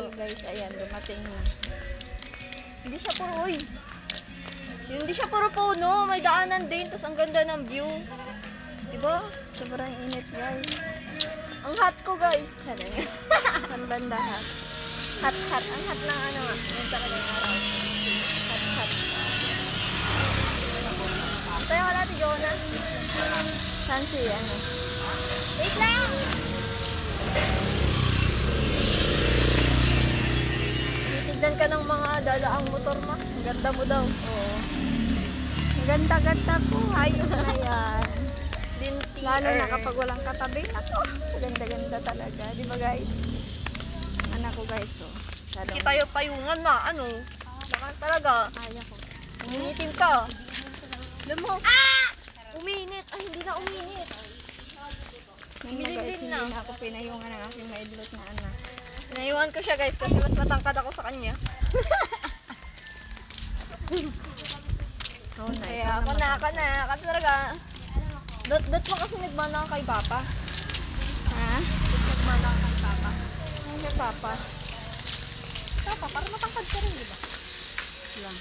Rizal guys, ayan, dumating na. Hindi siya puro, uy! Hindi siya puro puno, may daanan din, tapos ang ganda ng view. Diba? Sobrang init guys. Ang hot ko guys. Charing. Ang banda hot. Hot. Ang hot ng ano nga. Yan talaga yung araw. Hot. Tayo ka natin, Jonah. Saan si ano? Wait lang! Titignan ka ng mga dadaang motor ma. Ang ganda mo daw. Oo. Ang ganda-ganda po. Hayop na yan. Lalo na kapag walang katabi. Ako, ganda-ganda talaga. Di ba guys? Anak ko guys, oh. Kita yung payungan na, ano? Baka talaga. Kaya ko. Uminitin ka. Alam mo? Uminit. Ay, hindi na uminit. Ngayon na guys, hindi na ako pinayungan ng aking maidlot na anak. Naiwan ko siya guys kasi mas matangkad ako sa kanya. Oh, Kaya ako na. Kasi talaga, dot mo kasi nagmana ka kay Papa. Ha? Nagmana ka kay Papa. Ano kay Papa? Papa, para matangkad ka rin, di ba? Lang.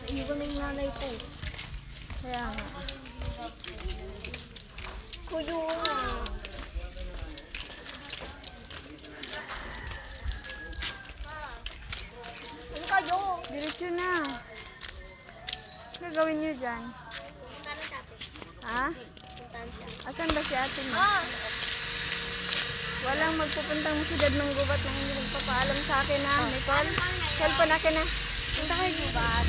Naiwan na yung nanay ko. Kaya nga. Kuyo na. Ano kayo? Diretso na. Ano gawin nyo dyan? Ha? Asan ba si ate mo? Walang magpupuntang syudad ng gubat na hindi nagpapaalam sa akin ha. Nicole, cellphone akin na. Punta kayo gubat.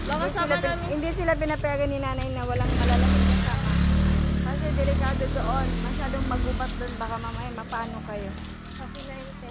Baka sama namin. Hindi sila pinapayagan ni nanay na walang malalaking kasama. Kasi delikado doon. Masyadong magubat doon. Baka mamaya mapano kayo. Okay na yun.